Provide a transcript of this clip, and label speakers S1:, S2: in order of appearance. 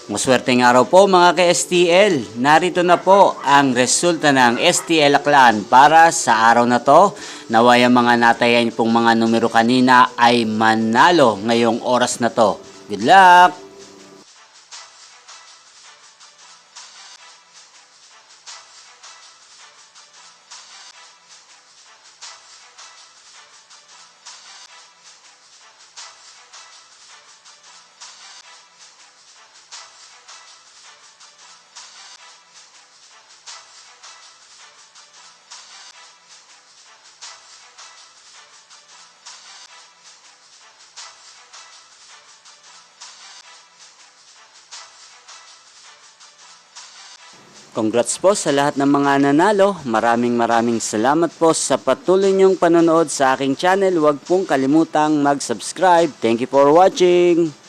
S1: Maswerteng araw po mga ka-STL. Narito na po ang resulta ng STL Aklan para sa araw na to. Naway ang mga natayan pong mga numero kanina ay manalo ngayong oras na to. Good luck! Congrats po sa lahat ng mga nanalo. Maraming salamat po sa patuloy niyong panonood sa aking channel. Huwag pong kalimutang mag-subscribe. Thank you for watching.